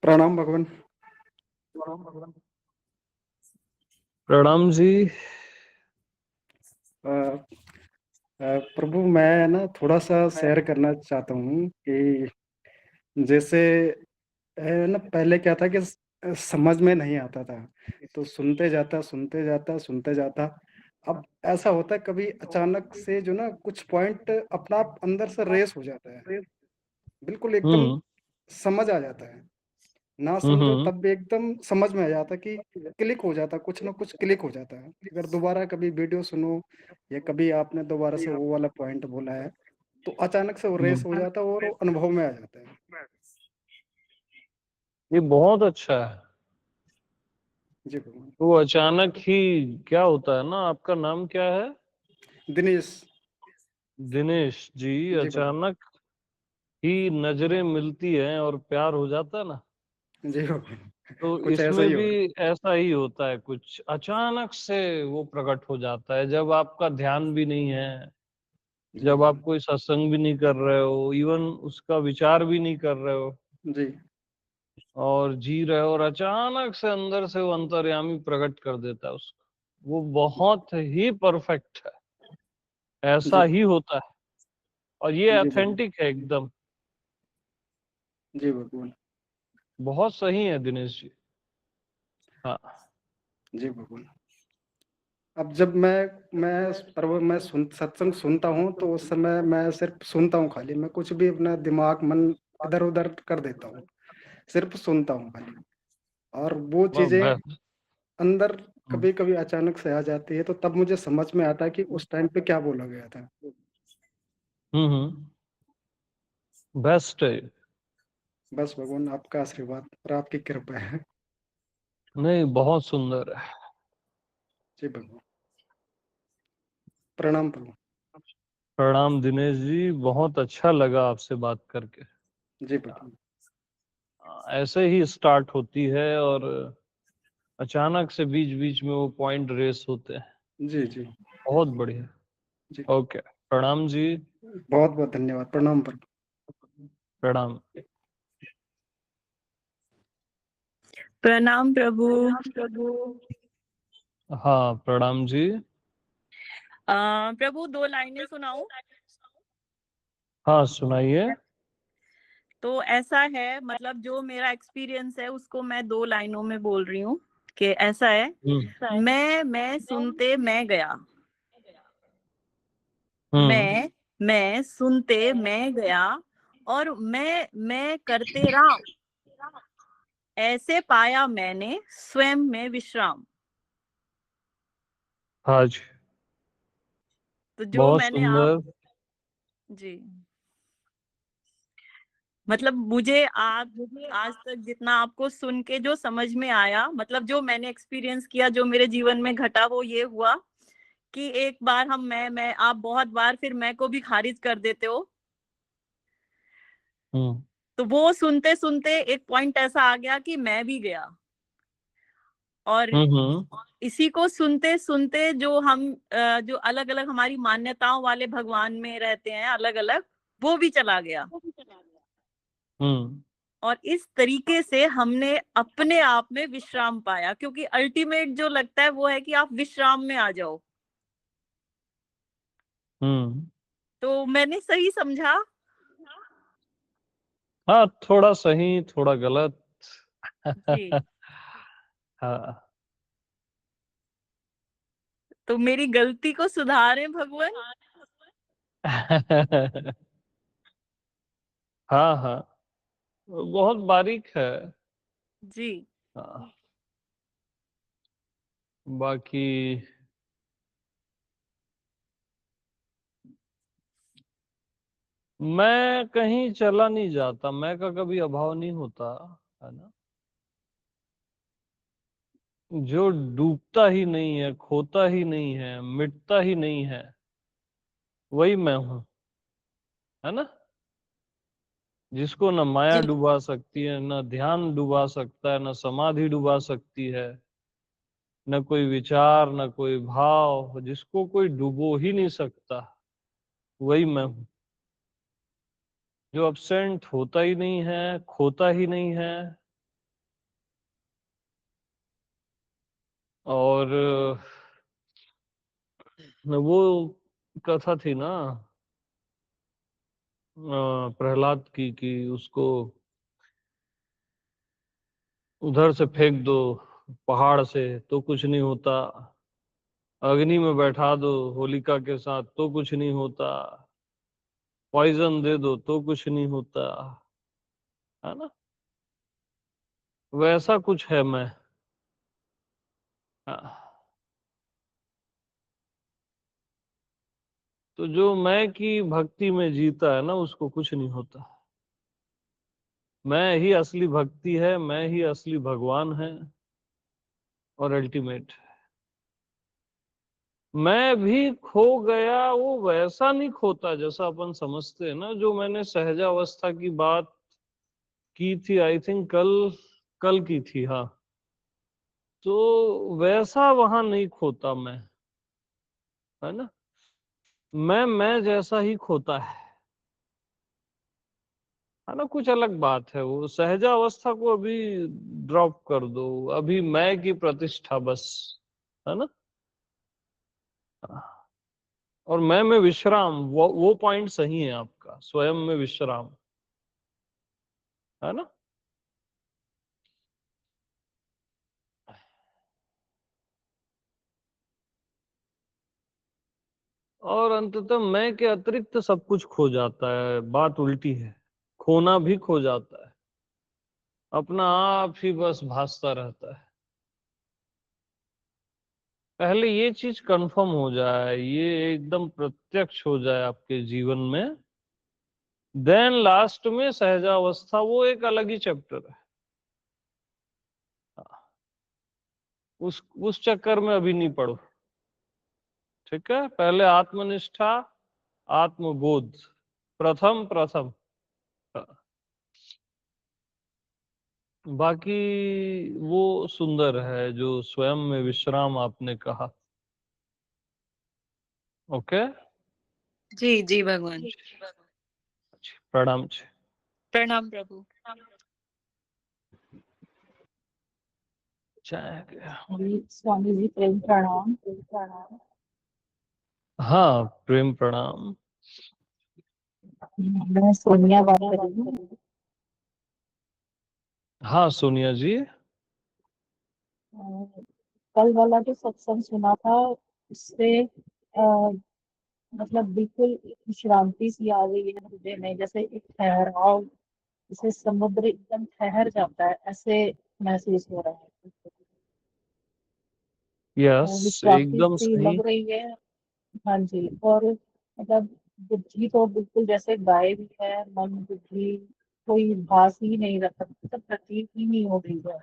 प्रणाम भगवान। प्रणाम जी। अ, प्रभु मैं ना थोड़ा-सा शेयर करना चाहता हूँ कि जैसे ना पहले क्या था कि समझ में नहीं आता था, तो सुनते जाता। अब ऐसा होता है कभी अचानक से जो ना कुछ पॉइंट अपना आप अंदर से रेस हो जाता है, बिल्कुल एकदम हुँ, समझ आ जाता है। ना हुँ, समझो हुँ। तब भी एकदम समझ में आ जाता कि क्लिक हो जाता, कुछ ना कुछ क्लिक हो जाता है। अगर दोबारा कभी वीडियो सुनो या कभी आपने दोबारा से वो वाला पॉइंट बोला है, तो अचानक से वो रेस हो जाता है और वो अनुभव में आ जाता है। ये बहुत अच्छा है। जी भगवान। तो अचानक ही क्या होता है ना, आपका नाम क्या है? दिनेश। दिनेश जी। जी भगवान। अचानक ही नज़रें मिलती हैं और प्यार हो जाता है ना, जी भगवान। तो कुछ ऐसा इसमें ही हो भी रहा ऐसा ही होता है कुछ। अचानक से वो प्रकट हो जाता है जब आपका ध्यान भी नहीं है, है। जी जब आप भगवान। कोई सत्संग भी नहीं कर रहे हो, इवन उसका विचार भी नहीं कर रहे हो जी, और जी रहे हो और अचानक से अंदर से वो अंतर्यामी प्रकट कर देता है उसको। वो बहुत ही परफेक्ट है, जी, ऐसा ही होता है और ये जी भगवान। ऑथेंटिक है एकदम। जी भगवान। बहुत सही है दिनेश जी। हाँ। जी भगवान। अब जब मैं सत्संग सुनता हूँ, तो उस समय मैं सिर्फ़ सुनता हूँ खाली, मैं कुछ भी अपना दिमाग, मन इधर-उधर कर देता हूँ। सिर्फ़ सुनता हूँ खाली और वो वाह! चीज़ें बेस्ट। अंदर हुँ, कभी-कभी अचानक से आ जाती है, तो तब मुझे समझ में आता है कि उस टाइम पे क्या बोला गया था। हुँ, हुँ। बेस्ट है ये। बस भगवान आपका आशीर्वाद और आपकी कृपा है। नहीं, बहुत सुंदर है। जी भगवान। प्रणाम प्रभु। प्रणाम दिनेश जी, बहुत अच्छा लगा आपसे बात करके। जी भगवान। ऐसे ही स्टार्ट होती है और अचानक से बीच-बीच में वो पॉइंट रेस होते हैं। जी, जी, बहुत बढ़िया। जी। ओके, प्रणाम जी। बहुत-बहुत धन्यवाद। प्रणाम प्रभु। प्रणाम। प्रणाम प्रभु। हाँ, प्रणाम जी। प्रभु 2 लाइनें सुनाऊँ? हाँ, सुनाइए। तो ऐसा है मतलब जो मेरा एक्सपीरियंस है उसको मैं 2 लाइनों में बोल रही हूँ कि ऐसा है, हुँ, मैं सुनते मैं गया। हुँ। मैं सुनते मैं गया और मैं करते राम। ऐसे पाया मैंने स्वयं में विश्राम। हाँ जी, तो जो बहुत मैंने आप सुंदर। जी। मतलब मुझे आप आज तक जितना आपको सुन के जो समझ में आया, मतलब जो मैंने एक्सपीरियंस किया, जो मेरे जीवन में घटा, वो ये हुआ कि एक बार हम मैं आप बहुत बार फिर मैं को भी खारिज कर देते हो। हुँ, तो वो सुनते-सुनते एक पॉइंट ऐसा आ गया कि मैं भी गया। और हुँ, हुँ, इसी को सुनते-सुनते जो हम जो अलग-अलग हमारी मान्यताओं वाले भगवान में रहते हैं अलग-अलग, वो भी चला गया। हुँ, और इस तरीके से हमने अपने आप में विश्राम पाया, क्योंकि अल्टीमेट जो लगता है वो है कि आप विश्राम में आ जाओ। हुँ। तो मैंने सही समझा? हाँ, थोड़ा सही, थोड़ा गलत। जी। हाँ। तो मेरी गलती को सुधारें भगवन। हाँ, हाँ, बहुत बारीक है। जी। हाँ, बाकी मैं कहीं चला नहीं जाता, मैं का कभी अभाव नहीं होता, है ना? जो डूबता ही नहीं है, खोता ही नहीं है, मिटता ही नहीं है, वही मैं हूँ, है ना? जिसको ना माया जी। डुबा सकती है, ना ध्यान डुबा सकता है, ना समाधि डुबा सकती है, ना कोई विचार, ना कोई भाव, जिसको कोई डुबो ही नहीं सकता, वही मैं हूँ। जो एब्सेंट होता ही नहीं है, खोता ही नहीं है, और वो कथा थी ना प्रहलाद की, कि उसको उधर से फेंक दो पहाड़ से तो कुछ नहीं होता, अग्नि में बैठा दो होलिका के साथ तो कुछ नहीं होता, पॉइजन दे दो तो कुछ नहीं होता, है ना। वैसा कुछ है मैं। हाँ। तो जो मैं की भक्ति में जीता है ना, उसको कुछ नहीं होता। मैं ही असली भक्ति है, मैं ही असली भगवान है और अल्टीमेट। मैं भी खो गया, वो वैसा नहीं खोता जैसा अपन समझते हैं ना। जो मैंने सहजावस्था की बात की थी, आई थिंक कल कल की थी, हाँ। तो वैसा वहां नहीं खोता मैं, है ना। मैं जैसा ही खोता है ना। कुछ अलग बात है, वो सहजावस्था को अभी ड्रॉप कर दो, अभी मैं की प्रतिष्ठा बस, है ना। और मैं में विश्राम, वो पॉइंट सही है आपका, स्वयं में विश्राम, है ना। और अंततः मैं के अतिरिक्त सब कुछ खो जाता है, बात उल्टी है, खोना भी खो जाता है, अपना आप ही बस भासता रहता है। पहले ये चीज कंफर्म हो जाए, ये एकदम प्रत्यक्ष हो जाए आपके जीवन में, देन लास्ट में सहजावस्था वो एक अलग ही चैप्टर है। उस चक्कर में अभी नहीं पड़ो, ठीक है। पहले आत्मनिष्ठा, आत्मबोध, प्रथम प्रथम। बाकी वो सुंदर है जो स्वयं में विश्राम आपने कहा। ओके। जी जी भगवान। प्रणाम जी। प्रणाम प्रभु। स्वामी जी प्रेम प्रणाम। हाँ, प्रेम प्रणाम। मैं सोनिया बात कर रही हूँ। हाँ सोनिया जी। कल वाला जो सत्संग सुना था उससे मतलब बिल्कुल शांति सी आ गई है हृदय में, जैसे एक ठहराव, जैसे समुद्र एकदम ठहर जाता है, ऐसे महसूस हो रहा है। यस, विश्रांति एकदम सी सही। लग रही है। हाँ जी। और मतलब बुद्धि तो बिल्कुल जैसे गायब ही है, मन बुद्धि कोई भास ही नहीं रहा, मतलब प्रतीत ही नहीं हो रही है।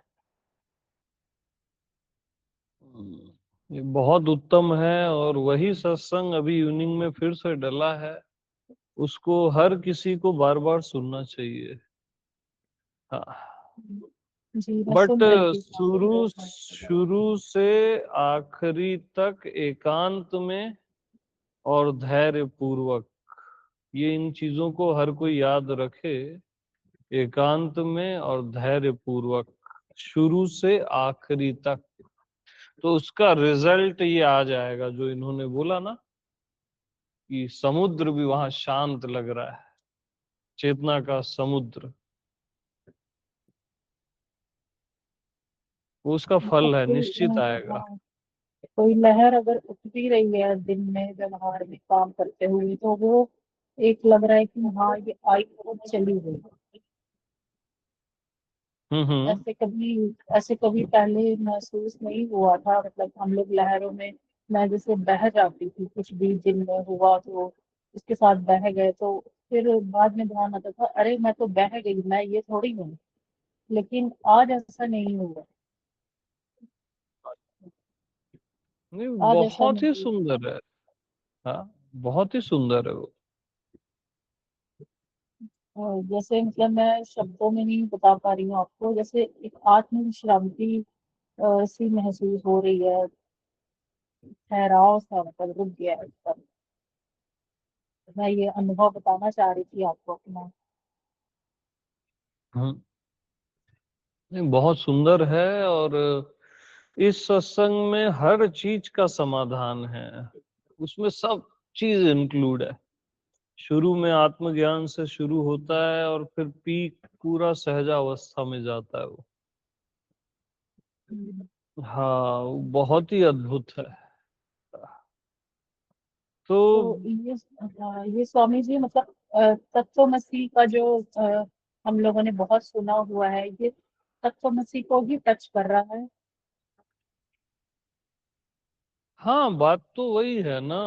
ये बहुत उत्तम है, और वही सत्संग अभी इवनिंग में फिर से डला है, उसको हर किसी को बार बार सुनना चाहिए। हाँ। जी मैं बट सुन रही थी काफी शुरू देर में। शुरू से आखिरी तक एकांत में और धैर्य पूर्वक, ये इन चीजों को हर कोई याद रखे। एकांत में और धैर्य पूर्वक, शुरू से आखिरी तक, तो उसका रिजल्ट ये आ जाएगा जो इन्होंने बोला ना, कि समुद्र भी वहां शांत लग रहा है, चेतना का समुद्र, वो उसका मतलब फल है, कोई निश्चित आएगा। हाँ, कोई लहर अगर उठ भी रही है दिन में व्यवहार में काम करते हुए, तो वो एक लग रहा है कि हाँ ये आई और चली गई। हम्म। ऐसे कभी पहले महसूस नहीं हुआ था। मतलब हम लोग लहरों में, मैं जैसे बह जाती थी, कुछ भी दिन में हुआ तो उसके साथ बह गए, तो फिर बाद में ध्यान आता था, अरे मैं तो बह गई, मैं ये थोड़ी हूँ। लेकिन आज ऐसा नहीं हुआ। नहीं, आज ऐसा बहुत ही नहीं हुआ। सुंदर है। हाँ, बहुत ही सुंदर है वो। जैसे मतलब मैं शब्दों में नहीं बता पा रही हूँ आपको, जैसे एक आत्म विश्रांति सी महसूस हो रही है। ठहराव सा, मतलब रुक गया है एकदम। मैं ये अनुभव बताना चाह रही थी आपको अपना। हम्म। नहीं, बहुत सुंदर है। और इस सत्संग में हर चीज का समाधान है, उसमें सब चीज इंक्लूड है। शुरू में आत्मज्ञान से शुरू होता है और फिर पीक पूरा सहजावस्था में जाता है वो। हाँ, वो बहुत ही अद्भुत है। तो तो ये स्वामी जी मतलब तत्वमसी का जो हम लोगों ने बहुत सुना हुआ है, ये तत्वमसी को ही टच कर रहा है। हाँ, बात तो वही है ना,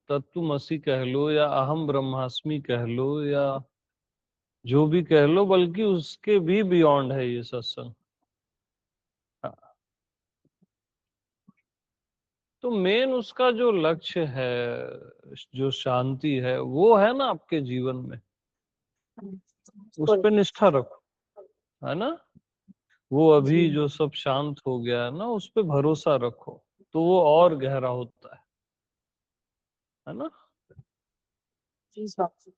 तत्वमसी कह लो या अहम ब्रह्मास्मि कह लो या जो भी कह लो, बल्कि उसके भी बियॉन्ड है ये सत्संग। हाँ, तो मेन उसका जो लक्ष्य है, जो शांति है, वो है ना आपके जीवन में, उस बिल्कुल। पे निष्ठा रखो, है ना। वो जी अभी जो सब शांत हो गया है ना, उस पे भरोसा रखो, तो वो और गहरा होता है ना। जी स्वामी जी,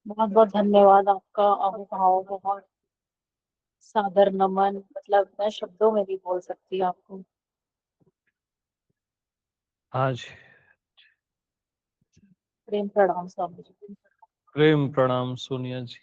बहुत बहुत धन्यवाद आपका। अनुभव बहुत सादर नमन, मतलब मैं शब्दों में नहीं बोल सकती आपको। हाँ जी, प्रेम प्रणाम स्वामी जी। प्रेम प्रणाम सोनिया जी।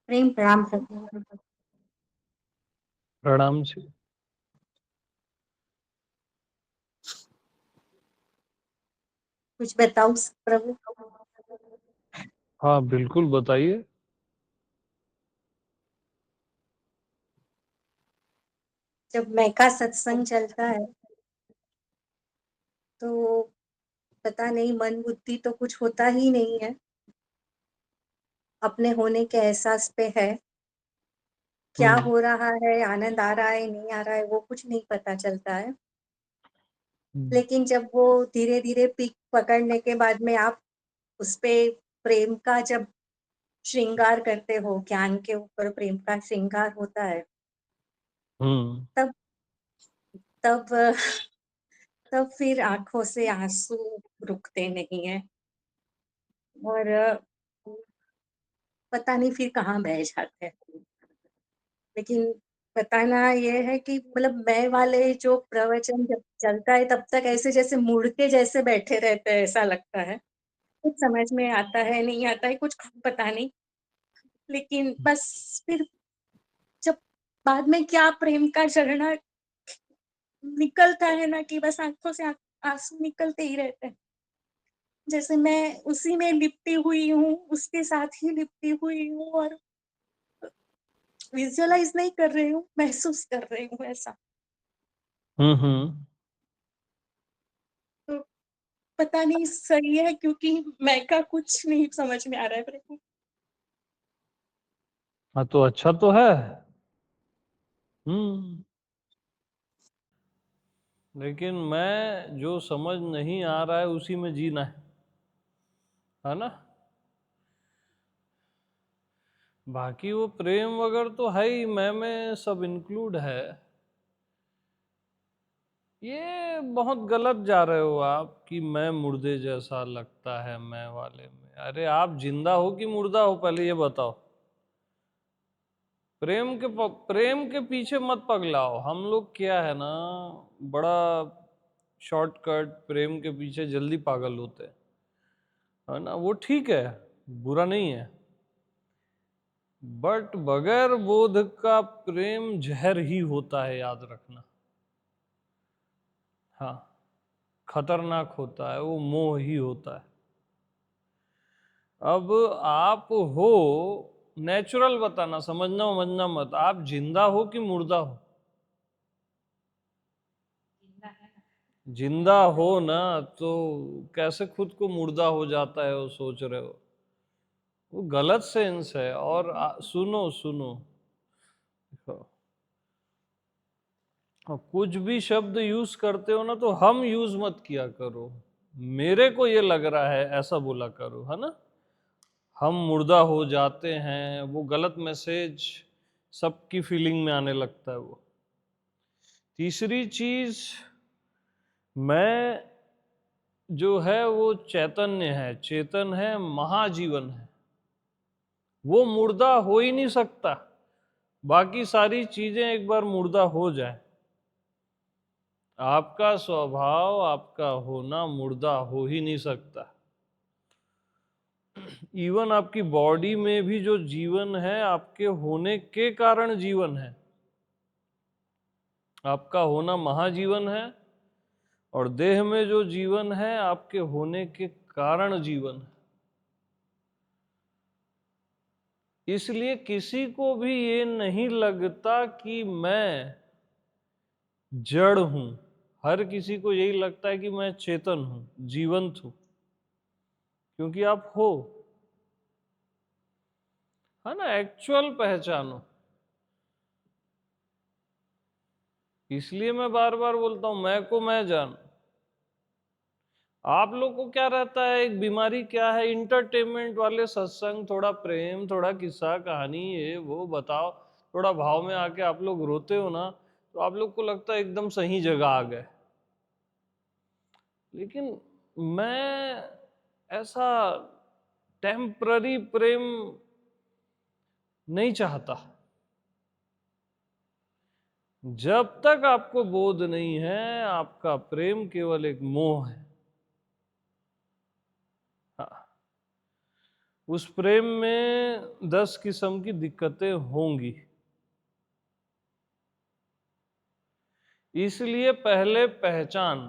प्रेम प्रणाम प्रभु। प्रणाम जी। कुछ बताओ प्रभु। हाँ बिल्कुल, बताइए। जब मैका सत्संग चलता है तो पता नहीं, मन बुद्धि तो कुछ होता ही नहीं है, अपने होने के एहसास पे है। क्या हम्म हो रहा है, आनंद आ रहा है नहीं आ रहा है, वो कुछ नहीं पता चलता है। हम्म लेकिन जब वो धीरे धीरे पीक पकड़ने के बाद में आप उस पे प्रेम का जब श्रृंगार करते हो, ज्ञान के ऊपर प्रेम का श्रृंगार होता है, हम्म। तब तब तब फिर आंखों से आंसू रुकते नहीं है, और पता नहीं फिर कहाँ बह जाते हैं। लेकिन बताना ये है कि मतलब मैं वाले जो प्रवचन जब चलता है तब तक ऐसे जैसे मुड़ के जैसे बैठे रहते हैं, ऐसा लगता है। कुछ समझ में आता है नहीं आता है, कुछ पता नहीं। लेकिन बस फिर जब बाद में क्या प्रेम का झरना निकलता है ना, कि बस आंखों से आंसू निकलते ही रहते हैं। जैसे मैं उसी में लिपटी हुई हूँ, उसके साथ ही लिपटी हुई हूँ, और विजुअलाइज नहीं कर रही हूँ, महसूस कर रही हूँ ऐसा। हम्म। तो पता नहीं सही है, क्योंकि मैं का कुछ नहीं समझ में आ रहा है मेरे को। हाँ, तो अच्छा तो है। हम्म। लेकिन मैं जो समझ नहीं आ रहा है उसी में जीना है ना। बाकी वो प्रेम वगैरह तो है ही, मैं में सब इंक्लूड है। ये बहुत गलत जा रहे हो आप कि मैं मुर्दे जैसा लगता है मैं वाले में। अरे आप जिंदा हो कि मुर्दा हो, पहले ये बताओ। प्रेम के पीछे मत पगलाओ। हम लोग क्या है ना, बड़ा शॉर्टकट प्रेम के पीछे जल्दी पागल होते हैं, है ना। वो ठीक है, बुरा नहीं है, बट बगैर बोध का प्रेम जहर ही होता है, याद रखना। हाँ, खतरनाक होता है, वो मोह ही होता है। अब आप हो नेचुरल, बताना, समझना समझना मत, आप जिंदा हो कि मुर्दा हो। जिंदा हो ना, तो कैसे खुद को मुर्दा हो जाता है वो सोच रहे हो। वो गलत सेंस है। और सुनो सुनो, देखो, कुछ भी शब्द यूज करते हो ना तो हम यूज मत किया करो। मेरे को ये लग रहा है ऐसा बोला करो, है ना। हम मुर्दा हो जाते हैं, वो गलत मैसेज सबकी फीलिंग में आने लगता है वो। तीसरी चीज, मैं जो है वो चैतन्य है, चेतन है, महाजीवन है, वो मुर्दा हो ही नहीं सकता। बाकी सारी चीजें एक बार मुर्दा हो जाए, आपका स्वभाव, आपका होना मुर्दा हो ही नहीं सकता। इवन आपकी बॉडी में भी जो जीवन है, आपके होने के कारण जीवन है। आपका होना महाजीवन है, और देह में जो जीवन है आपके होने के कारण जीवन है। इसलिए किसी को भी ये नहीं लगता कि मैं जड़ हूं। हर किसी को यही लगता है कि मैं चेतन हूं, जीवंत हूं, क्योंकि आप हो, है ना। एक्चुअल पहचानो। इसलिए मैं बार बार बोलता हूं, मैं को मैं जान। आप लोग को क्या रहता है, एक बीमारी क्या है, इंटरटेनमेंट वाले सत्संग, थोड़ा प्रेम, थोड़ा किस्सा कहानी, ये वो बताओ, थोड़ा भाव में आके आप लोग रोते हो ना, तो आप लोग को लगता है एकदम सही जगह आ गए। लेकिन मैं ऐसा टेम्पररी प्रेम नहीं चाहता। जब तक आपको बोध नहीं है, आपका प्रेम केवल एक मोह है। हाँ, उस प्रेम में 10 किस्म की दिक्कतें होंगी। इसलिए पहले पहचान,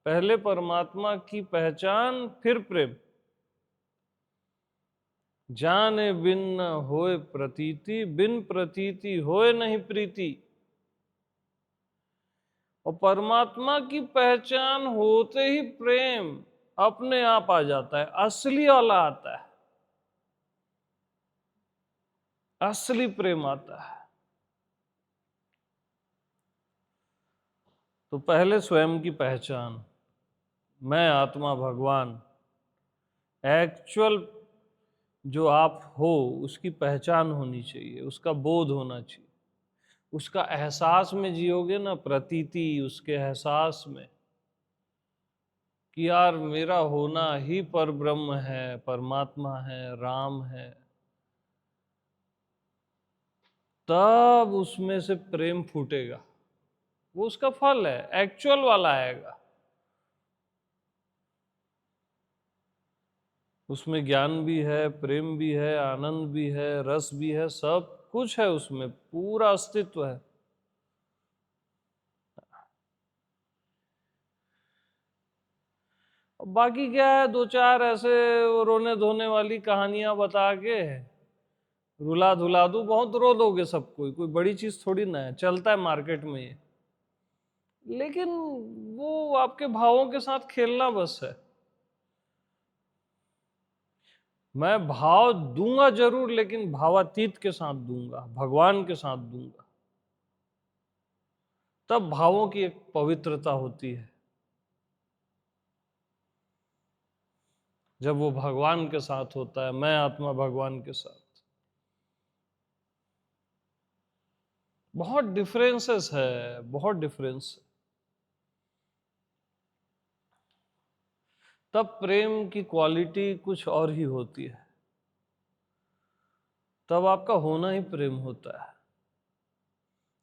पहले परमात्मा की पहचान, फिर प्रेम। जाने बिन न होए प्रतीति, बिन प्रतीति होए नहीं प्रीति। और परमात्मा की पहचान होते ही प्रेम अपने आप आ जाता है, असली वाला आता है, असली प्रेम आता है। तो पहले स्वयं की पहचान, मैं आत्मा भगवान, एक्चुअल जो आप हो उसकी पहचान होनी चाहिए, उसका बोध होना चाहिए। उसका एहसास में जियोगे ना, प्रतीति, उसके एहसास में कि यार मेरा होना ही परब्रह्म है, परमात्मा है, राम है, तब उसमें से प्रेम फूटेगा। वो उसका फल है, एक्चुअल वाला आएगा। उसमें ज्ञान भी है, प्रेम भी है, आनंद भी है, रस भी है, सब कुछ है उसमें, पूरा अस्तित्व है। बाकी क्या है, दो चार ऐसे रोने धोने वाली कहानियां बता के रुला धुला दू, बहुत रो दोगे सबको, कोई बड़ी चीज थोड़ी ना है, चलता है मार्केट में ये। लेकिन वो आपके भावों के साथ खेलना बस है। मैं भाव दूंगा जरूर, लेकिन भावातीत के साथ दूंगा, भगवान के साथ दूंगा। तब भावों की एक पवित्रता होती है, जब वो भगवान के साथ होता है, मैं आत्मा भगवान के साथ। बहुत डिफरेंसेस है, बहुत डिफरेंस है। तब प्रेम की क्वालिटी कुछ और ही होती है, तब आपका होना ही प्रेम होता है,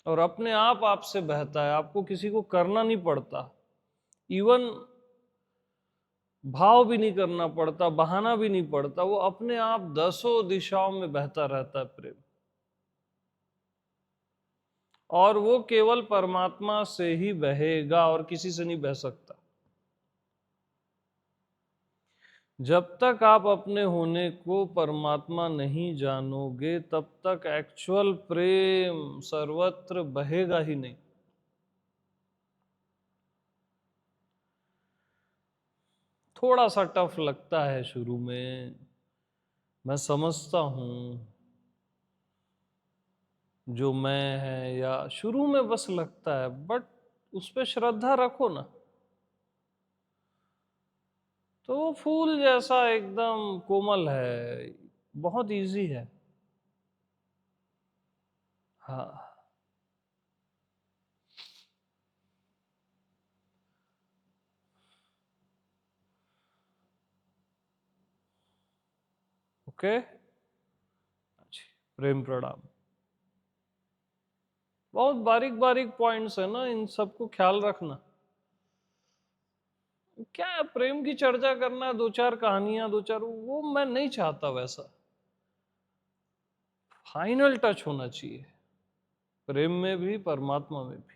और अपने आप आपसे बहता है, आपको किसी को करना नहीं पड़ता, इवन भाव भी नहीं करना पड़ता, बहाना भी नहीं पड़ता, वो अपने आप 10 दिशाओं में बहता रहता है प्रेम। और वो केवल परमात्मा से ही बहेगा, और किसी से नहीं बह सकता। जब तक आप अपने होने को परमात्मा नहीं जानोगे, तब तक एक्चुअल प्रेम सर्वत्र बहेगा ही नहीं। थोड़ा सा टफ लगता है शुरू में, मैं समझता हूँ जो मैं है, या शुरू में बस लगता है, बट उस पे श्रद्धा रखो ना, तो वो फूल जैसा एकदम कोमल है, बहुत इजी है। हाँ, ओके। अच्छा, प्रेम प्रणाम। बहुत बारीक बारीक पॉइंट्स है ना, इन सबको ख्याल रखना। क्या है, प्रेम की चर्चा करना, दो चार कहानियां, दो चार, वो मैं नहीं चाहता वैसा। फाइनल टच होना चाहिए, प्रेम में भी परमात्मा में भी।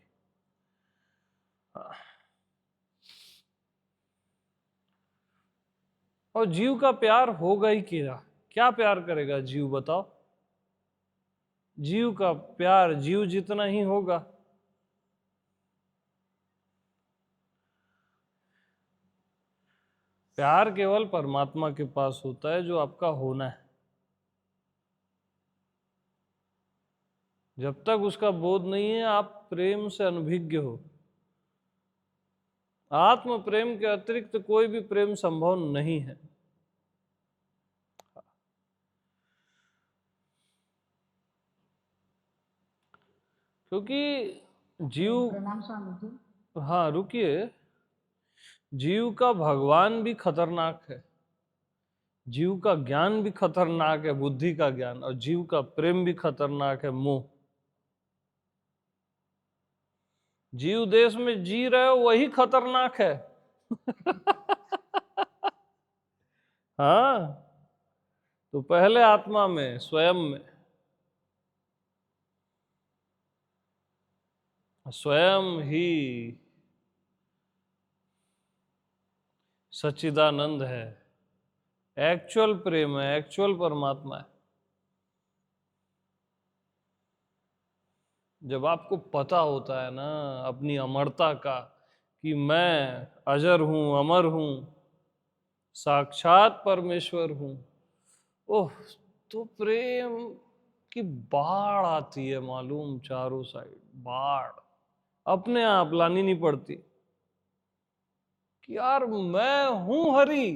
हाँ। और जीव का प्यार होगा ही क्या प्यार करेगा जीव, बताओ। जीव का प्यार जीव जितना ही होगा। प्यार केवल परमात्मा के पास होता है, जो आपका होना है। जब तक उसका बोध नहीं है, आप प्रेम से अनभिज्ञ हो। आत्म प्रेम के अतिरिक्त कोई भी प्रेम संभव नहीं है। क्योंकि जीव, हाँ रुकिए, जीव का भगवान भी खतरनाक है, जीव का ज्ञान भी खतरनाक है, बुद्धि का ज्ञान, और जीव का प्रेम भी खतरनाक है, मोह। जीव देश में जी रहे हो वही खतरनाक है। हाँ, तो पहले आत्मा में, स्वयं में, स्वयं ही सच्चिदानंद है, एक्चुअल प्रेम है, एक्चुअल परमात्मा है। जब आपको पता होता है ना अपनी अमरता का, कि मैं अजर हूं, अमर हूं, साक्षात परमेश्वर हूं, ओह, तो प्रेम की बाढ़ आती है, मालूम, चारों साइड बाढ़, अपने आप लानी नहीं पड़ती कि यार मैं हूं हरि,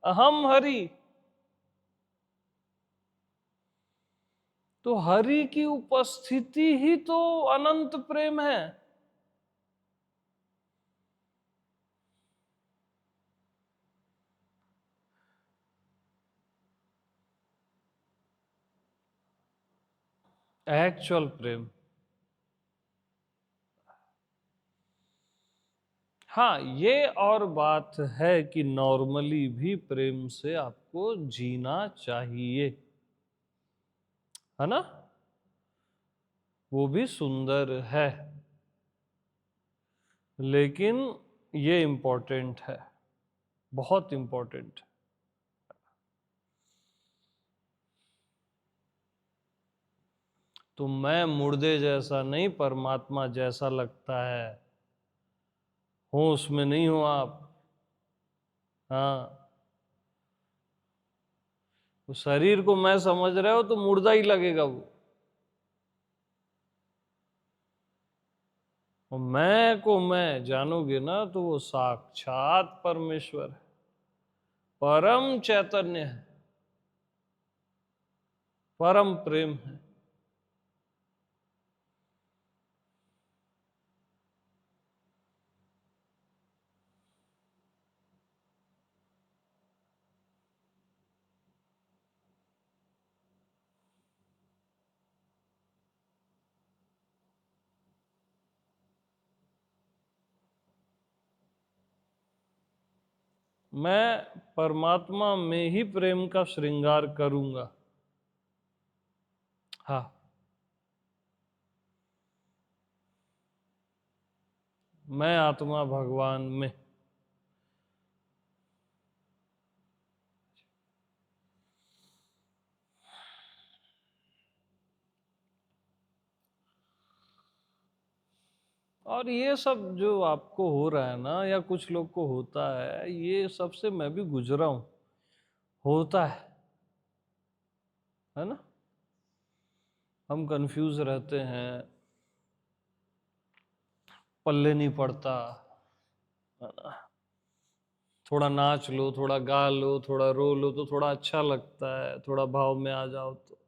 अहम हरि। तो हरि की उपस्थिति ही तो अनंत प्रेम है। एक्चुअल प्रेम। हाँ, ये और बात है कि नॉर्मली भी प्रेम से आपको जीना चाहिए, है ना, वो भी सुंदर है, लेकिन ये इम्पोर्टेंट है, बहुत इम्पोर्टेंट। तो मैं मुर्दे जैसा नहीं, परमात्मा जैसा लगता है, होश में नहीं हो आप। हाँ, तो शरीर को मैं समझ रहे हो तो मुर्दा ही लगेगा वो, और मैं को मैं जानोगे ना तो वो साक्षात परमेश्वर है, परम चैतन्य है, परम प्रेम है। मैं परमात्मा में ही प्रेम का श्रृंगार करूंगा। हाँ, मैं आत्मा भगवान में। और ये सब जो आपको हो रहा है ना, या कुछ लोग को होता है, ये सबसे मैं भी गुजरा हूं, होता है। है ना? हम कंफ्यूज रहते हैं, पल्ले नहीं पड़ता, है ना? थोड़ा नाच लो, थोड़ा गा लो, थोड़ा रो लो तो थोड़ा अच्छा लगता है, थोड़ा भाव में आ जाओ तो,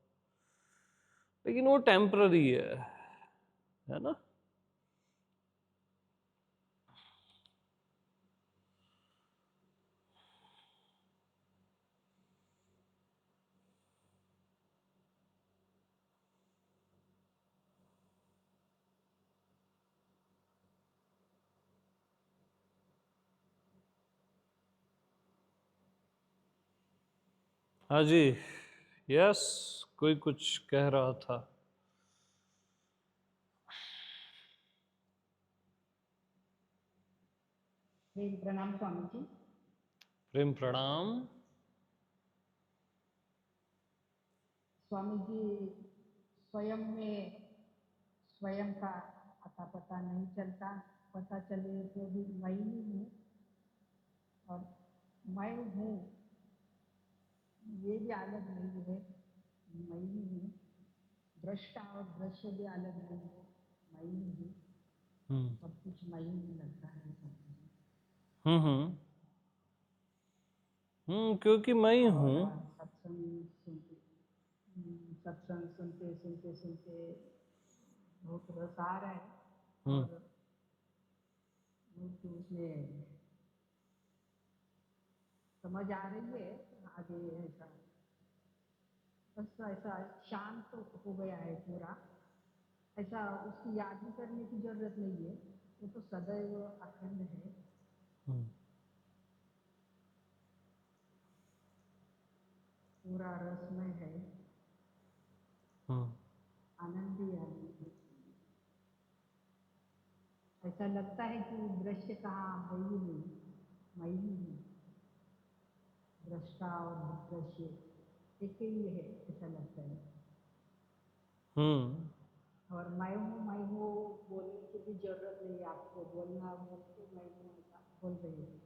लेकिन वो टेम्पररी है ना? हाँ जी, यस, कोई कुछ कह रहा था। प्रणाम स्वामी जी। प्रेम प्रणाम। स्वामी जी, स्वयं में स्वयं का अता पता नहीं चलता, पता चले तो भी मैं ही हूँ, और मैं हूँ ये भी अलग नहीं है, मैं ही हूँ। दृष्टा और दृश्य भी अलग नहीं है, मैं ही हूँ। सब कुछ मैं ही लगता है सब कुछ। क्योंकि मैं ही हूँ। सत्संग सुनते सत्संग सुनते सुनते सुनते बहुत रस आ रहा है, और बहुत उसमें समझ आ रही है आगे। ऐसा बस ऐसा शांत तो हो गया है पूरा, ऐसा उसकी याद भी करने की जरूरत नहीं है, वो तो सदैव अखंड है। पूरा रसमय है, आनंद ही आनंद। ऐसा लगता है कि दृश्य कहाँ है ही नहीं, मैं ही हूँ। दृष्टा और दृश्य एक ही है, ऐसा लगता है। और मैं हूँ बोलने की भी जरूरत नहीं है आपको, बोलना बोलते मैं हूँ ऐसा बोल रही हूँ,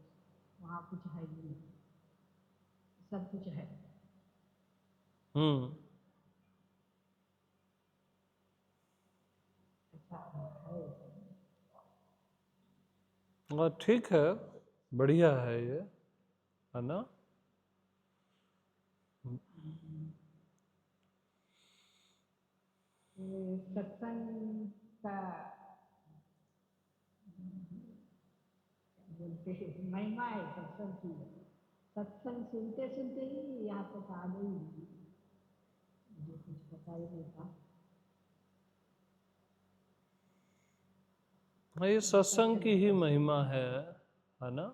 वहाँ कुछ है ही नहीं, सब कुछ है। ऐसा है। ठीक है, बढ़िया है ये, है ना? सत्संग का बोलते हैं महिमा है सत्संग की। सत्संग सुनते सुनते ही यहाँ तक आ गई, मुझे कुछ पता ही नहीं था। ये सत्संग की ही महिमा है ना?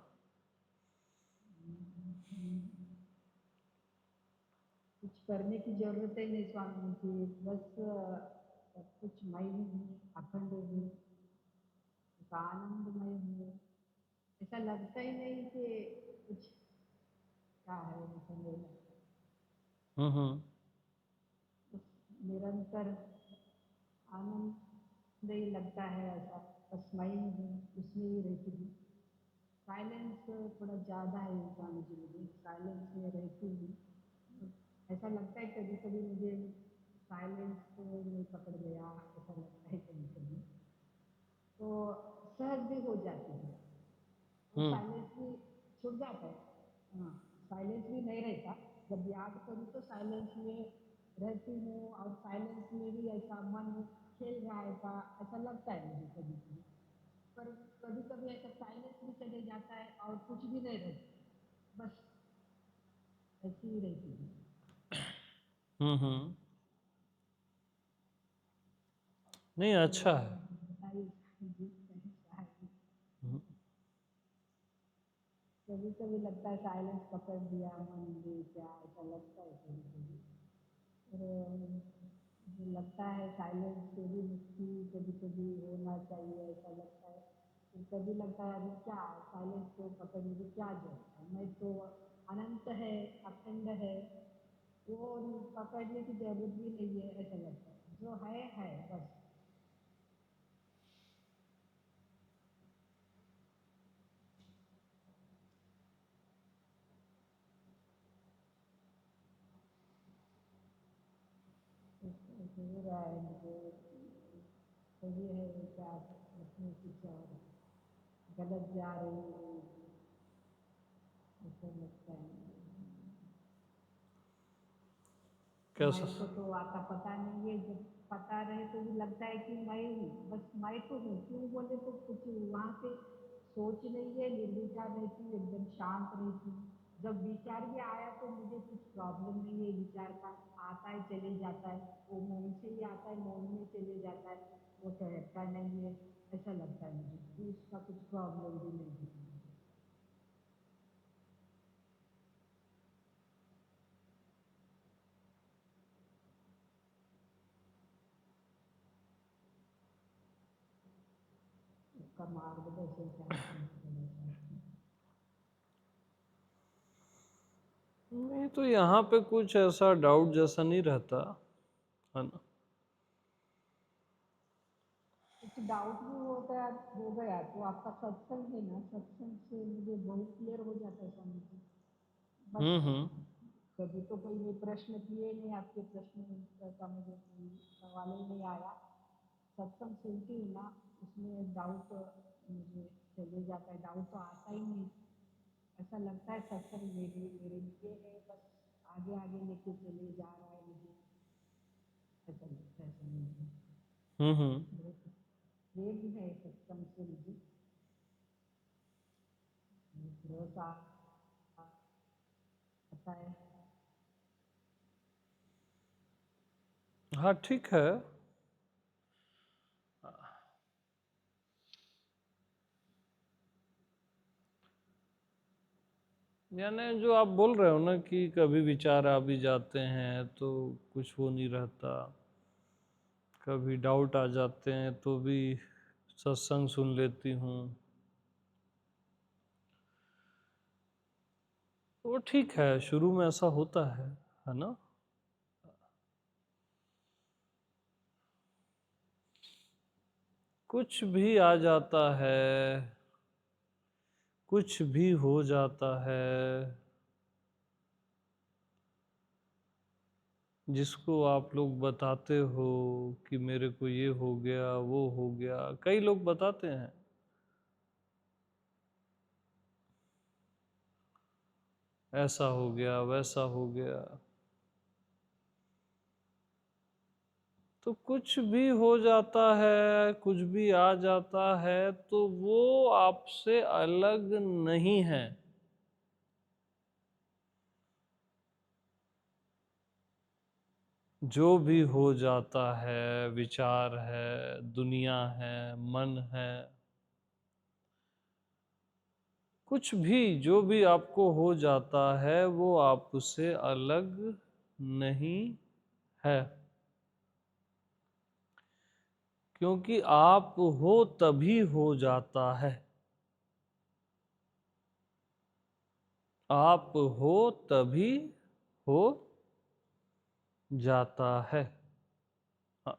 कुछ करने की जरूरत ही नहीं स्वामी जी, बस सब कुछ मैं ही हूँ, अखंड हूँ, आनंदमय हूँ। ऐसा लगता ही नहीं कि कुछ क्या है, ऐसा नहीं लगता। निरंतर आनंद ही लगता है, ऐसा बस मैं ही हूँ, उसमें ही रहती हूँ। साइलेंस थोड़ा ज़्यादा है स्वामी जी, मुझे साइलेंस में रहती हूँ। ऐसा लगता है कभी कभी मुझे साइलेंस में पकड़ गया, ऐसा लगता है कभी कभी, तो सहज भी हो जाती है, तो साइलेंस भी छूट जाता है। हाँ, साइलेंस भी नहीं रहता, जब याद करूँ तो साइलेंस में रहती हूँ, और साइलेंस में भी ऐसा मन खेल रहा है, ऐसा लगता है मुझे कभी कभी। पर कभी कभी ऐसा साइलेंस भी चले जाता है और कुछ भी नहीं रहता, बस ऐसी ही रहती है। नहीं, अच्छा है। कभी कभी लगता है साइलेंस पकड़ दिया मन ने क्या, ऐसा लगता है कभी कभी। और मुझे लगता है साइलेंस से भी मुक्ति कभी कभी होना चाहिए, ऐसा लगता है। फिर कभी लगता है अभी क्या साइलेंस को पकड़ने की क्या जरूरत है, मैं तो अनंत है, अखंड है, वो पकड़ने की जरूरत भी नहीं है, ऐसा लगता है। जो है बस। हो रहा है मुझे, सही है क्या, उसमें कुछ और गलत जा रही हूँ, ऐसा लगता है। कैसा? मैं को तो आता पता नहीं है, जब पता रहे तो भी लगता है कि मैं हूँ, बस मैं तो हूँ, क्यों बोले तो कुछ वहाँ पे सोच नहीं है, निर्विचार रहती हूँ, एकदम शांत रहती हूँ। जब विचार भी आया तो मुझे कुछ प्रॉब्लम नहीं है विचार का, आता है चले जाता है, वो मौन से ही आता है मौन में चले जाता है, वो ठहरता नहीं है, ऐसा लगता है मुझे कि उसका कुछ प्रॉब्लम भी नहीं है। उसका मार्गदर्शन चाहती हूँ थोड़ा सा। नहीं तो यहाँ पे कुछ ऐसा डाउट जैसा नहीं रहता है ना। कुछ डाउट भी हो गया तो आपका सत्संग है ना, सत्संग से मुझे बहुत क्लियर हो जाता है स्वामी जी। बस कभी तो कोई भी प्रश्न किए नहीं, आपके प्रश्न का मुझे कोई सवाल ही नहीं आया। सत्संग सुनती हूँ ना, उसमें डाउट मुझे चले जाता है, डाउट तो आता ही नहीं। ऐसा लगता है सत्संग मेरे मेरे लिए है, बस आगे आगे लेके चले जा रहा है मुझे, ऐसा लगता है स्वामी जी। बहुत प्रेम है सत्संग से मुझे, भरोसा आता है। हाँ ठीक है। यानी जो आप बोल रहे हो ना कि कभी विचार आ भी जाते हैं तो कुछ वो नहीं रहता, कभी डाउट आ जाते हैं तो भी सत्संग सुन लेती हूँ, तो वो ठीक है। शुरू में ऐसा होता है ना। कुछ भी आ जाता है, कुछ भी हो जाता है, जिसको आप लोग बताते हो कि मेरे को ये हो गया वो हो गया, कई लोग बताते हैं, ऐसा हो गया वैसा हो गया। तो कुछ भी हो जाता है, कुछ भी आ जाता है, तो वो आपसे अलग नहीं है। जो भी हो जाता है, विचार है, दुनिया है, मन है, कुछ भी जो भी आपको हो जाता है वो आपसे अलग नहीं है, क्योंकि आप हो तभी हो जाता है। आप हो तभी हो जाता है। हाँ।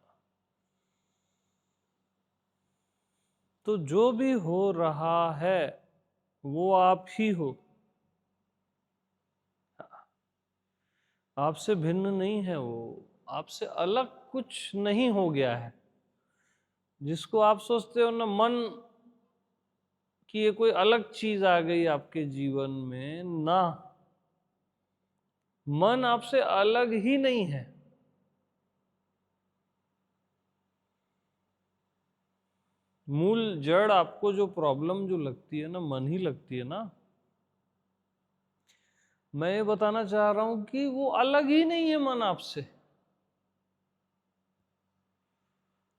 तो जो भी हो रहा है वो आप ही हो, आपसे भिन्न नहीं है, वो आपसे अलग कुछ नहीं हो गया है। जिसको आप सोचते हो ना मन कि ये कोई अलग चीज आ गई आपके जीवन में, ना, मन आपसे अलग ही नहीं है। मूल जड़ आपको जो प्रॉब्लम जो लगती है ना, मन ही लगती है ना। मैं ये बताना चाह रहा हूं कि वो अलग ही नहीं है मन आपसे।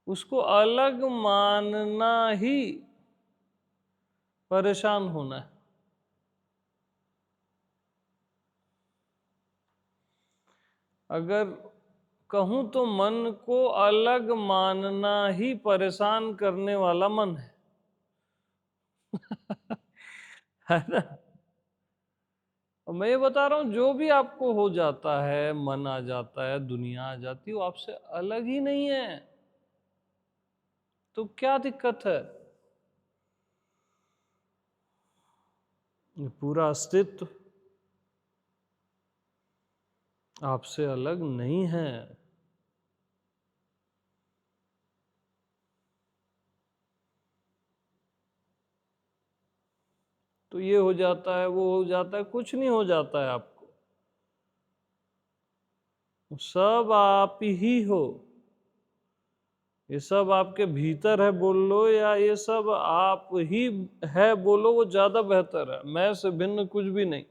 उसको अलग मानना ही परेशान होना है। अगर कहूं तो मन को अलग मानना ही परेशान करने वाला मन है है ना। और मैं ये बता रहा हूं जो भी आपको हो जाता है, मन आ जाता है, दुनिया आ जाती है, वो आपसे अलग ही नहीं है। तो क्या दिक्कत है? ये पूरा अस्तित्व आपसे अलग नहीं है। तो ये हो जाता है, वो हो जाता है, कुछ नहीं हो जाता है आपको। सब आप ही हो, ये सब आपके भीतर है बोल लो, या ये सब आप ही है बोलो, वो ज्यादा बेहतर है। मैं से भिन्न कुछ भी नहीं।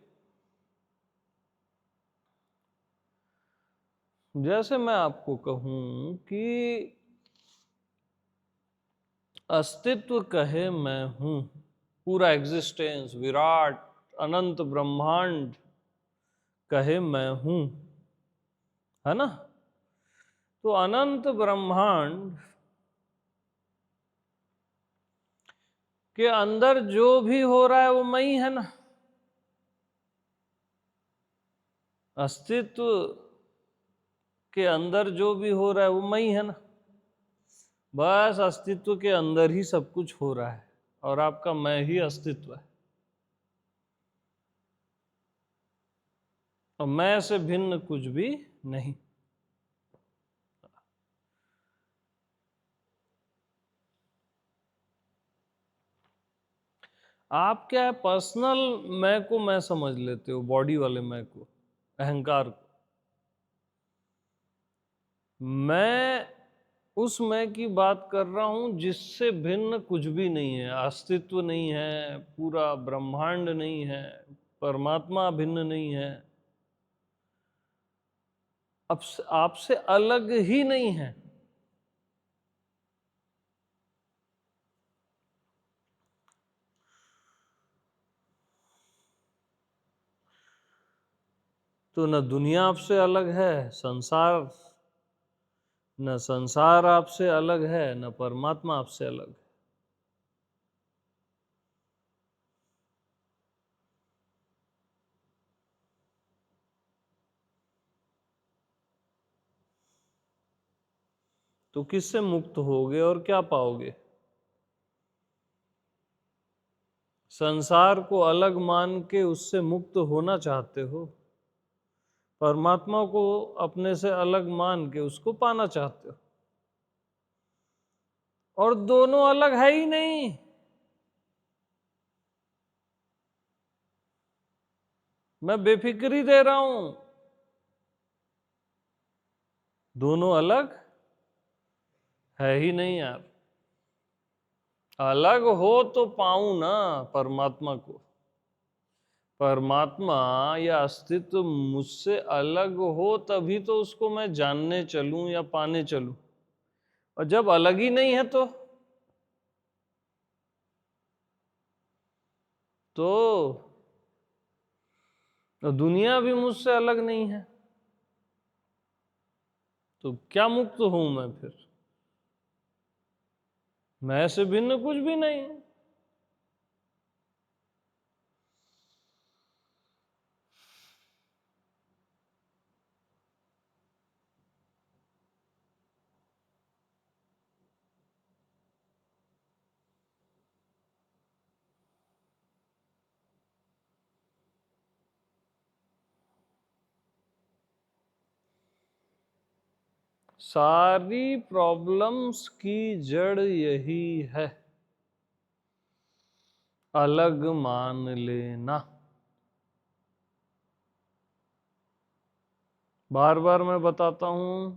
जैसे मैं आपको कहूं कि अस्तित्व कहे मैं हूं, पूरा एग्जिस्टेंस, विराट अनंत ब्रह्मांड कहे मैं हूं, है ना? तो अनंत ब्रह्मांड के अंदर जो भी हो रहा है वो मैं ही है ना। अस्तित्व के अंदर जो भी हो रहा है वो मैं ही है ना। बस अस्तित्व के अंदर ही सब कुछ हो रहा है, और आपका मैं ही अस्तित्व है, और मैं से भिन्न कुछ भी नहीं। आप क्या है, पर्सनल मैं को मैं समझ लेते हो, बॉडी वाले मैं को, अहंकार को। मैं उस मैं की बात कर रहा हूं जिससे भिन्न कुछ भी नहीं है। अस्तित्व नहीं है, पूरा ब्रह्मांड नहीं है, परमात्मा भिन्न नहीं है, अब आपसे अलग ही नहीं है। तो न दुनिया आपसे अलग है, संसार, न संसार आपसे अलग है, न परमात्मा आपसे अलग है। तो किससे मुक्त होगे और क्या पाओगे? संसार को अलग मान के उससे मुक्त होना चाहते हो, परमात्मा को अपने से अलग मान के उसको पाना चाहते हो, और दोनों अलग है ही नहीं। मैं बेफिक्री दे रहा हूं, दोनों अलग है ही नहीं यार। अलग हो तो पाऊं ना परमात्मा को। परमात्मा या अस्तित्व मुझसे अलग हो तभी तो उसको मैं जानने चलूं या पाने चलूं, और जब अलग ही नहीं है तो दुनिया भी मुझसे अलग नहीं है, तो क्या मुक्त हूं मैं फिर? मैं से भिन्न कुछ भी नहीं। सारी प्रॉब्लम्स की जड़ यही है, अलग मान लेना। बार बार मैं बताता हूं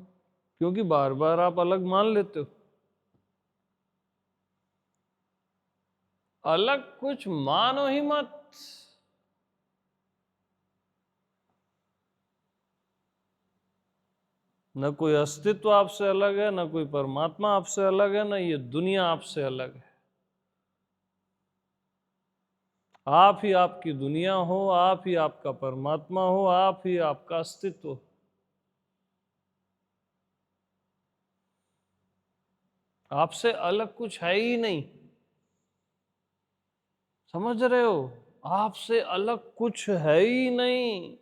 क्योंकि बार बार आप अलग मान लेते हो। अलग कुछ मानो ही मत। न कोई अस्तित्व आपसे अलग है, न कोई परमात्मा आपसे अलग है, न ये दुनिया आपसे अलग है। आप ही आपकी दुनिया हो, आप ही आपका परमात्मा हो, आप ही आपका अस्तित्व हो। आपसे अलग कुछ है ही नहीं, समझ रहे हो? आपसे अलग कुछ है ही नहीं।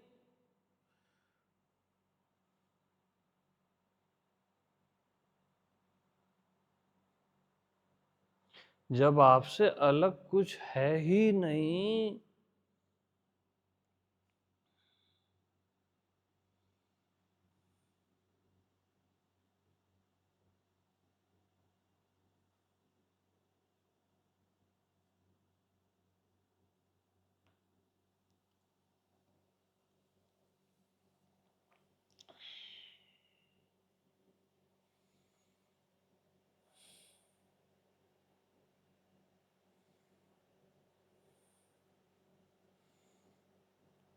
जब आपसे अलग कुछ है ही नहीं,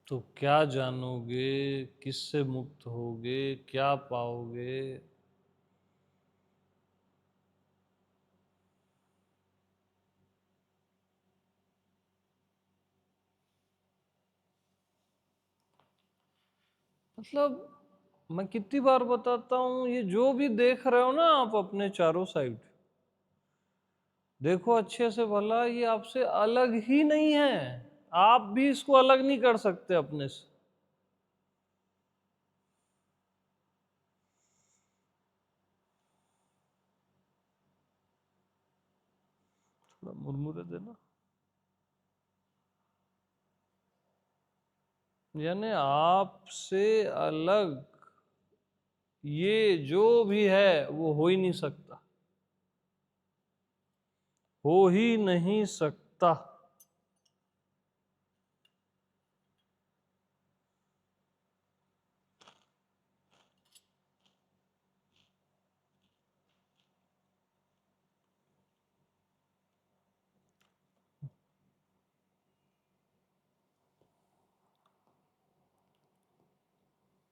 तो क्या जानोगे, किससे मुक्त होगे, क्या पाओगे? मतलब मैं कितनी बार बताता हूं, ये जो भी देख रहे हो ना आप अपने चारों साइड, देखो अच्छे से भला, ये आपसे अलग ही नहीं है। आप भी इसको अलग नहीं कर सकते अपने से। थोड़ा मुरमुरे देना। यानी आपसे अलग ये जो भी है वो हो ही नहीं सकता, हो ही नहीं सकता।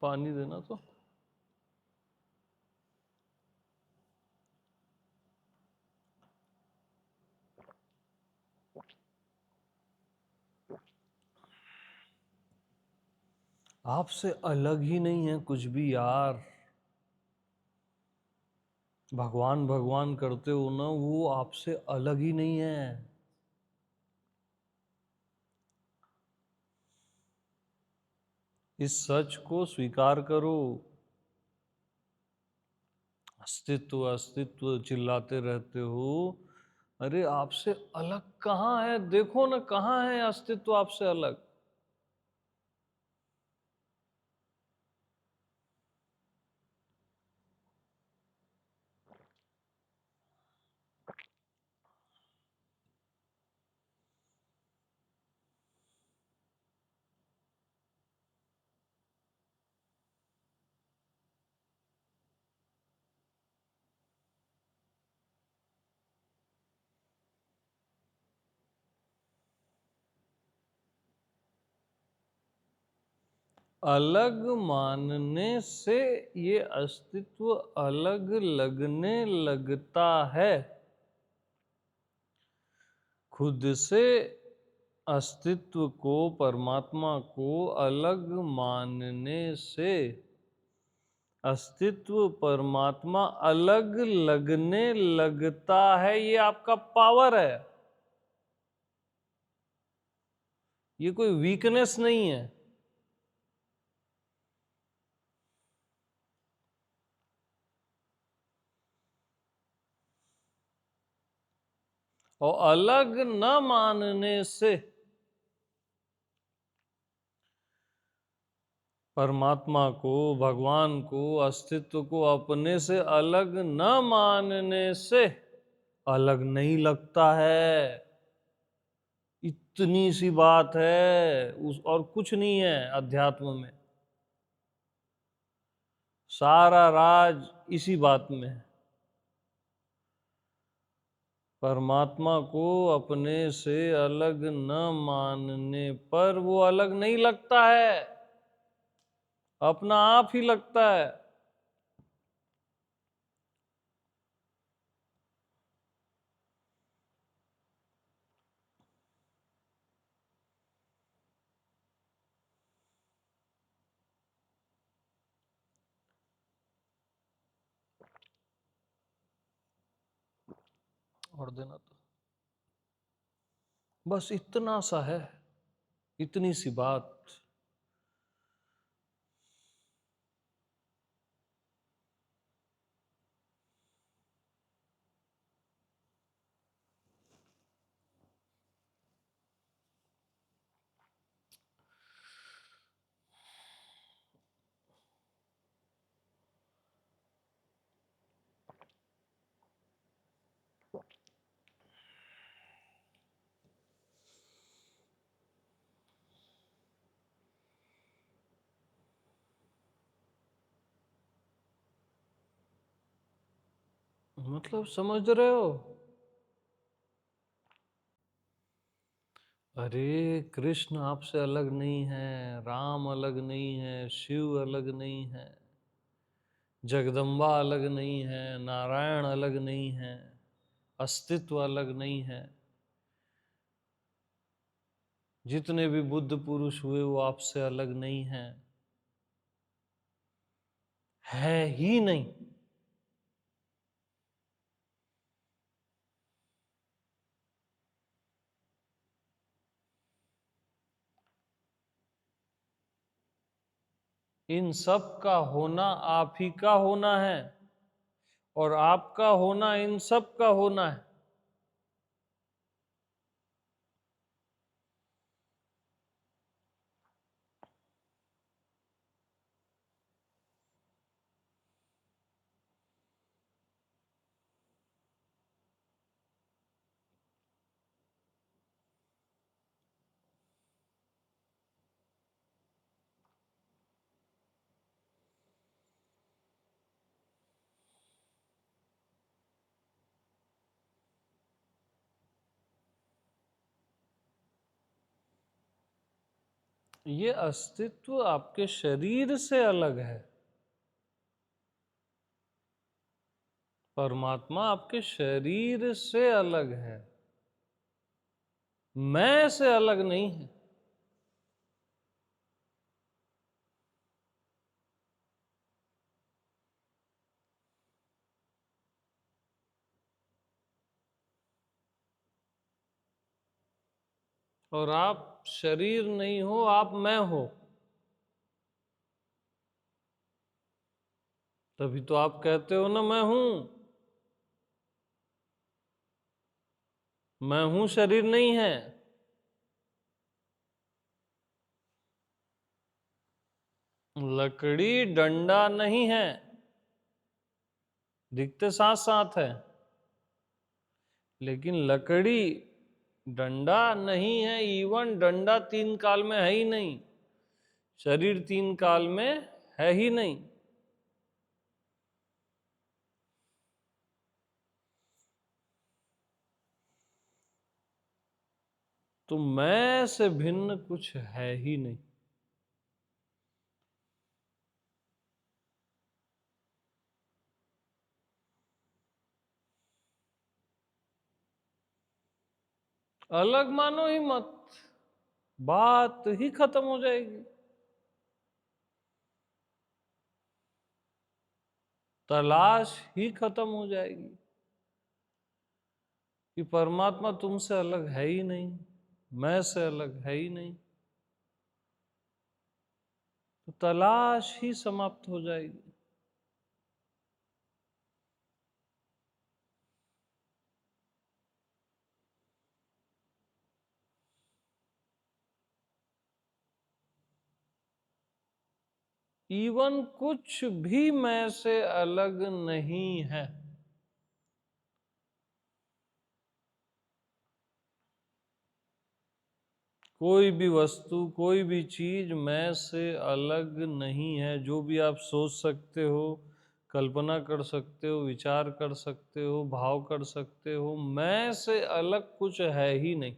पानी देना तो। आपसे अलग ही नहीं है कुछ भी यार। भगवान भगवान करते हो ना, वो आपसे अलग ही नहीं है। इस सच को स्वीकार करो। अस्तित्व अस्तित्व चिल्लाते रहते हो, अरे आपसे अलग कहाँ है? देखो ना कहाँ है अस्तित्व आपसे अलग। अलग मानने से ये अस्तित्व अलग लगने लगता है। खुद से अस्तित्व को, परमात्मा को अलग मानने से अस्तित्व परमात्मा अलग लगने लगता है। ये आपका पावर है, ये कोई वीकनेस नहीं है। और अलग न मानने से परमात्मा को, भगवान को, अस्तित्व को अपने से अलग न मानने से अलग नहीं लगता है। इतनी सी बात है, उस और कुछ नहीं है अध्यात्म में। सारा राज इसी बात में है। परमात्मा को अपने से अलग न मानने पर वो अलग नहीं लगता है, अपना आप ही लगता है। और देना तो बस इतना सा है, इतनी सी बात। मतलब समझ रहे हो? अरे कृष्ण आपसे अलग नहीं है, राम अलग नहीं है, शिव अलग नहीं है, जगदम्बा अलग नहीं है, नारायण अलग नहीं है, अस्तित्व अलग नहीं है। जितने भी बुद्ध पुरुष हुए वो आपसे अलग नहीं हैं, है ही नहीं। इन सब का होना आप ही का होना है और आपका होना इन सब का होना है। ये अस्तित्व आपके शरीर से अलग है। परमात्मा आपके शरीर से अलग है, मैं से अलग नहीं है। और आप शरीर नहीं हो, आप मैं हो। तभी तो आप कहते हो ना मैं हूं। मैं हूं शरीर नहीं है। लकड़ी डंडा नहीं है, दिखते साथ साथ है, लेकिन लकड़ी डंडा नहीं है। इवन डंडा तीन काल में है ही नहीं, शरीर तीन काल में है ही नहीं। तो मैं से भिन्न कुछ है ही नहीं। अलग मानो ही मत, बात ही खत्म हो जाएगी। तलाश ही खत्म हो जाएगी कि परमात्मा तुमसे अलग है ही नहीं, मैं से अलग है ही नहीं। तो तलाश ही समाप्त हो जाएगी। इवन कुछ भी मैं से अलग नहीं है। कोई भी वस्तु, कोई भी चीज मैं से अलग नहीं है। जो भी आप सोच सकते हो, कल्पना कर सकते हो, विचार कर सकते हो, भाव कर सकते हो, मैं से अलग कुछ है ही नहीं।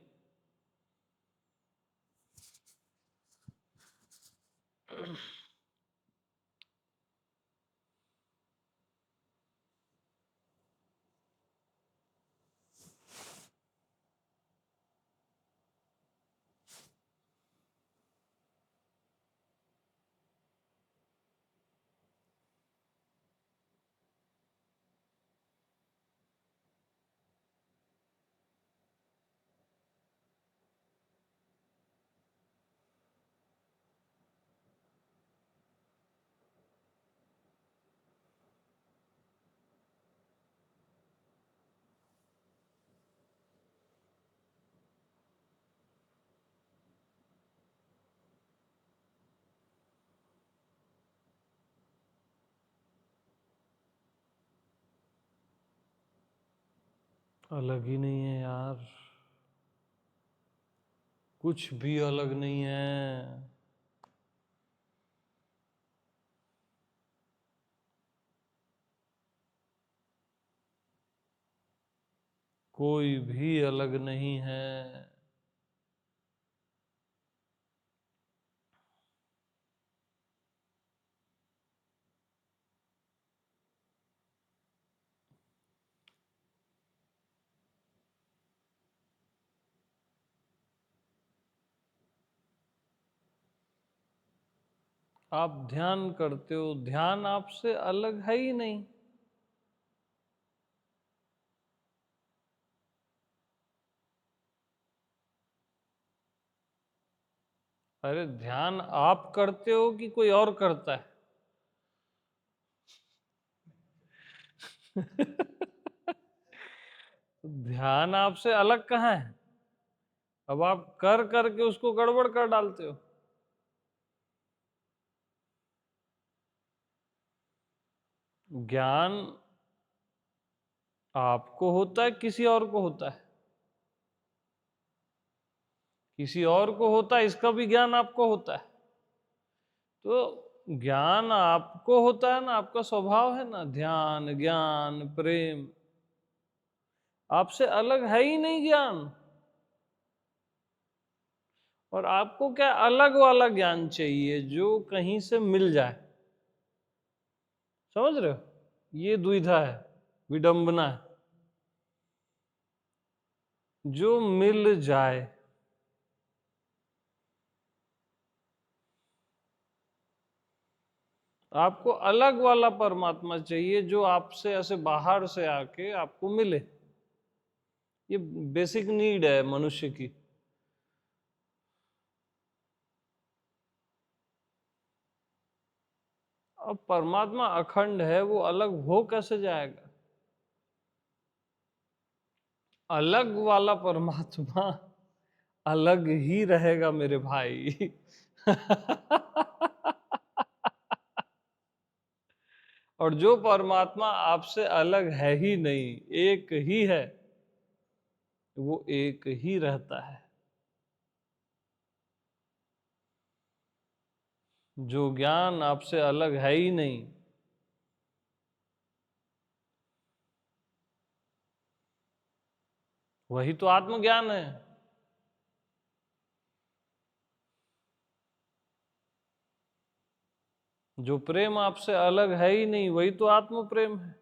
अलग ही नहीं है यार, कुछ भी अलग नहीं है। कोई भी अलग नहीं है। आप ध्यान करते हो, ध्यान आपसे अलग है ही नहीं। अरे ध्यान आप करते हो कि कोई और करता है? ध्यान आपसे अलग कहाँ है? अब आप कर करके उसको गड़बड़ कर डालते हो। ज्ञान आपको होता है, किसी और को होता है? किसी और को होता है, इसका भी ज्ञान आपको होता है। तो ज्ञान आपको होता है ना, आपका स्वभाव है ना, ध्यान, ज्ञान, प्रेम, आपसे अलग है ही नहीं ज्ञान। और आपको क्या अलग वाला ज्ञान चाहिए जो कहीं से मिल जाए? समझ रहे हो? ये दुविधा है, विडंबना है। जो मिल जाए। आपको अलग वाला परमात्मा चाहिए जो आपसे ऐसे बाहर से आके आपको मिले। ये बेसिक नीड है मनुष्य की। अब परमात्मा अखंड है, वो अलग हो कैसे जाएगा? अलग वाला परमात्मा अलग ही रहेगा मेरे भाई। और जो परमात्मा आपसे अलग है ही नहीं, एक ही है, वो एक ही रहता है। जो ज्ञान आपसे अलग है ही नहीं, वही तो आत्मज्ञान है। जो प्रेम आपसे अलग है ही नहीं, वही तो आत्म प्रेम है।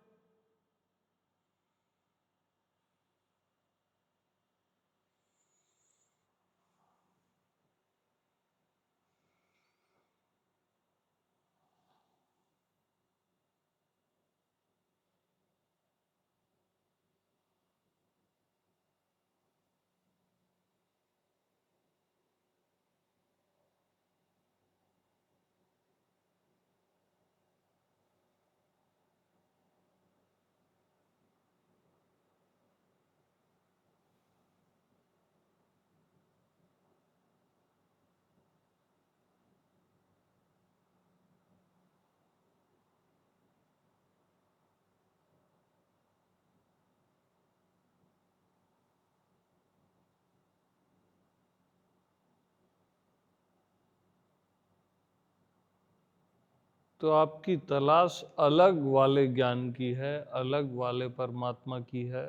तो आपकी तलाश अलग वाले ज्ञान की है, अलग वाले परमात्मा की है,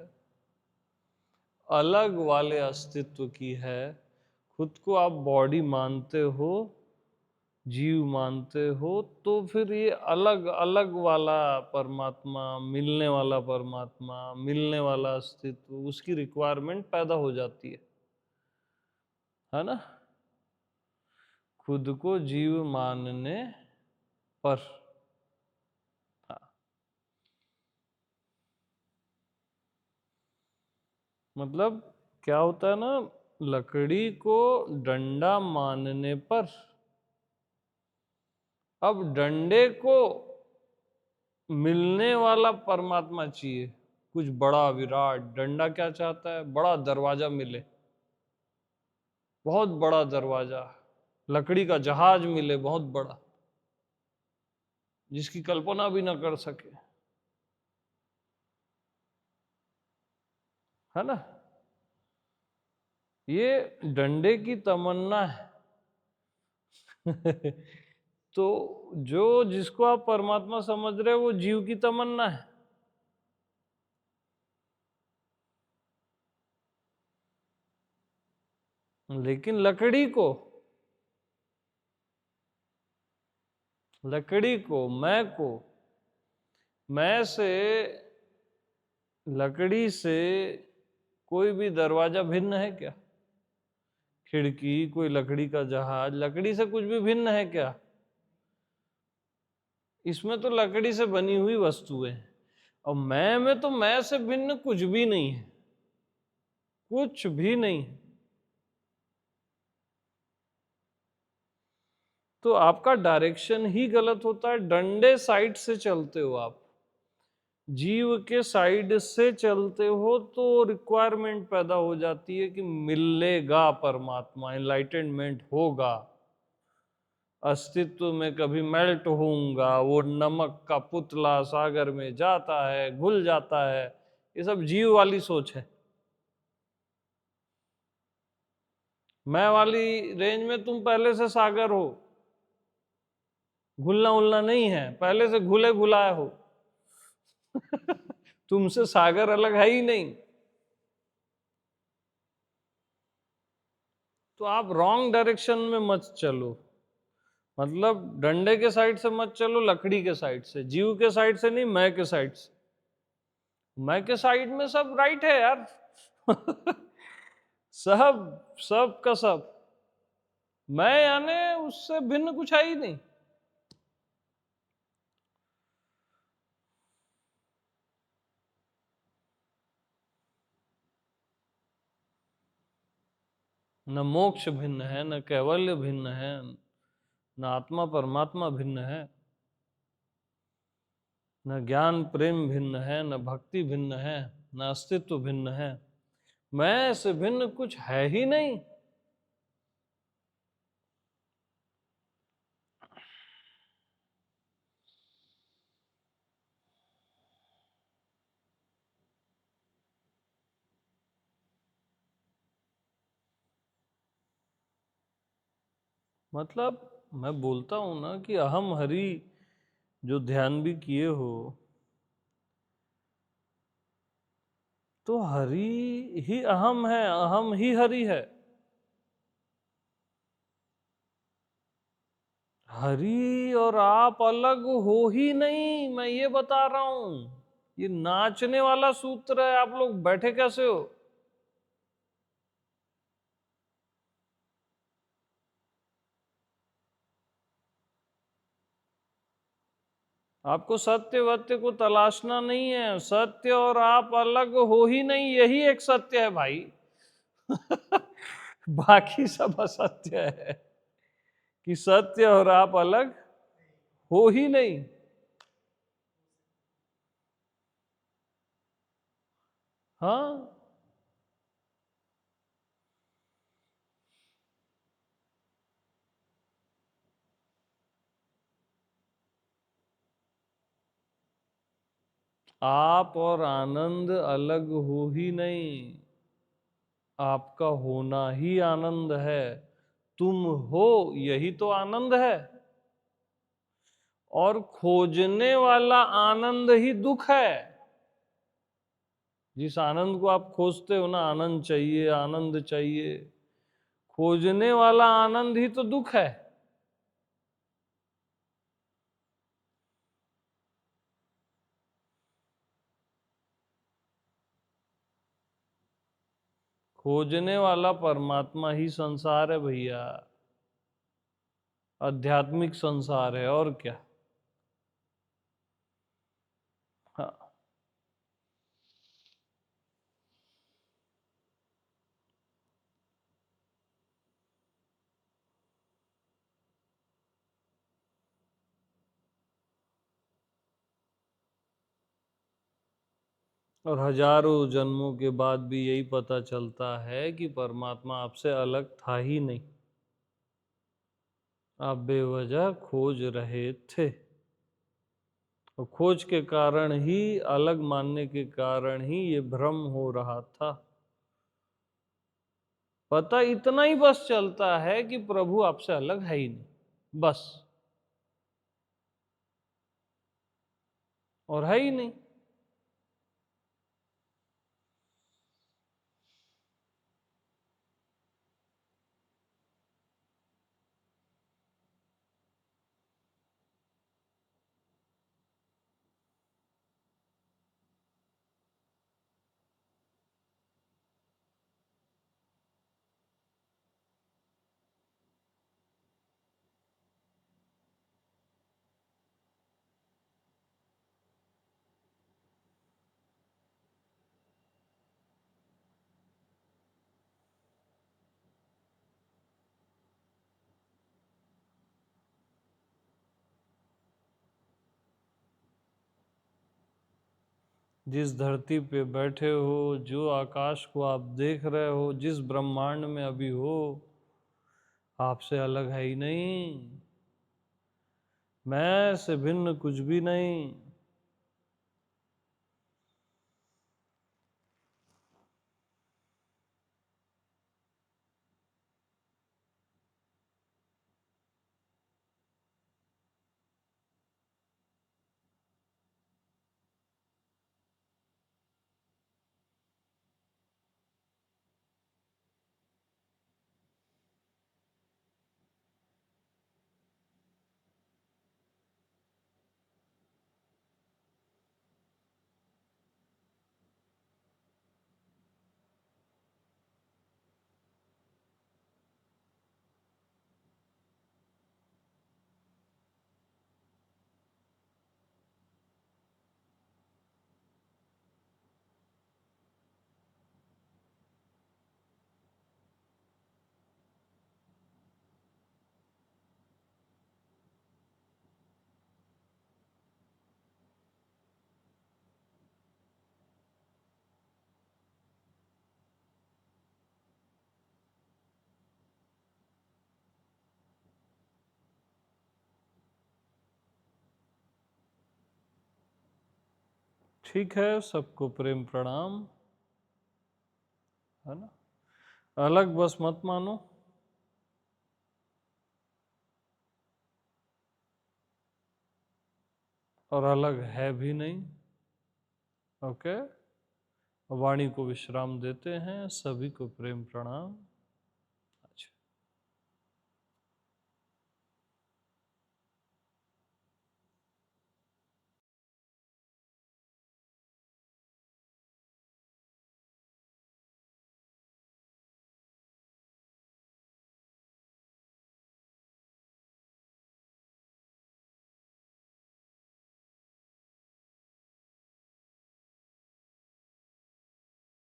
अलग वाले अस्तित्व की है। खुद को आप बॉडी मानते हो, जीव मानते हो, तो फिर ये अलग अलग वाला परमात्मा, मिलने वाला परमात्मा, मिलने वाला अस्तित्व, उसकी रिक्वायरमेंट पैदा हो जाती है ना? खुद को जीव मानने पर। हाँ। मतलब क्या होता है ना, लकड़ी को डंडा मानने पर, अब डंडे को मिलने वाला परमात्मा चाहिए, कुछ बड़ा विराट। डंडा क्या चाहता है? बड़ा दरवाजा मिले, बहुत बड़ा दरवाजा, लकड़ी का जहाज मिले बहुत बड़ा, जिसकी कल्पना भी ना कर सके, है ना? ये डंडे की तमन्ना है। तो जो जिसको आप परमात्मा समझ रहे हो, वो जीव की तमन्ना है। लेकिन लकड़ी को, मैं से, लकड़ी से कोई भी दरवाजा भिन्न है क्या? खिड़की, कोई लकड़ी का जहाज, लकड़ी से कुछ भी भिन्न है क्या? इसमें तो लकड़ी से बनी हुई वस्तुएं हैं, और मैं में तो मैं से भिन्न कुछ भी नहीं है, कुछ भी नहीं है। तो आपका डायरेक्शन ही गलत होता है। डंडे साइड से चलते हो आप, जीव के साइड से चलते हो, तो रिक्वायरमेंट पैदा हो जाती है कि मिलेगा परमात्मा, एनलाइटनमेंट होगा, अस्तित्व में कभी मेल्ट होऊंगा, वो नमक का पुतला सागर में जाता है, घुल जाता है। ये सब जीव वाली सोच है। मैं वाली रेंज में तुम पहले से सागर हो, घुलना उलना नहीं है, पहले से घुले घुलाए हो। तुमसे सागर अलग है ही नहीं। तो आप रॉन्ग डायरेक्शन में मत चलो। मतलब डंडे के साइड से मत चलो, लकड़ी के साइड से, जीव के साइड से नहीं, मैं के साइड से। मैं के साइड में सब राइट है यार। सब सब का सब। मैं यानी उससे भिन्न कुछ है ही नहीं। न मोक्ष भिन्न है, न कैवल्य भिन्न है, न आत्मा परमात्मा भिन्न है, न ज्ञान प्रेम भिन्न है, न भक्ति भिन्न है, न अस्तित्व भिन्न है। मैं से भिन्न कुछ है ही नहीं। मतलब मैं बोलता हूं ना कि अहम हरि जो ध्यान भी किए हो, तो हरि ही अहम है, अहम ही हरि है। हरि और आप अलग हो ही नहीं, मैं ये बता रहा हूं। ये नाचने वाला सूत्र है, आप लोग बैठे कैसे हो? आपको सत्य वत्य को तलाशना नहीं है। सत्य और आप अलग हो ही नहीं, यही एक सत्य है भाई। बाकी सब असत्य है, कि सत्य और आप अलग हो ही नहीं। हाँ, आप और आनंद अलग हो ही नहीं, आपका होना ही आनंद है। तुम हो, यही तो आनंद है। और खोजने वाला आनंद ही दुख है। जिस आनंद को आप खोजते हो ना, आनंद चाहिए, आनंद चाहिए, खोजने वाला आनंद ही तो दुख है। खोजने वाला परमात्मा ही संसार है भैया, आध्यात्मिक संसार है, और क्या। हाँ। और हजारों जन्मों के बाद भी यही पता चलता है कि परमात्मा आपसे अलग था ही नहीं। आप बेवजह खोज रहे थे, और खोज के कारण ही, अलग मानने के कारण ही ये भ्रम हो रहा था। पता इतना ही बस चलता है कि प्रभु आपसे अलग है ही नहीं, बस, और है ही नहीं। जिस धरती पे बैठे हो, जो आकाश को आप देख रहे हो, जिस ब्रह्मांड में अभी हो, आपसे अलग है ही नहीं। मैं से भिन्न कुछ भी नहीं। ठीक है, सबको प्रेम प्रणाम, है ना। अलग बस मत मानो, और अलग है भी नहीं। ओके, वाणी को विश्राम देते हैं। सभी को प्रेम प्रणाम।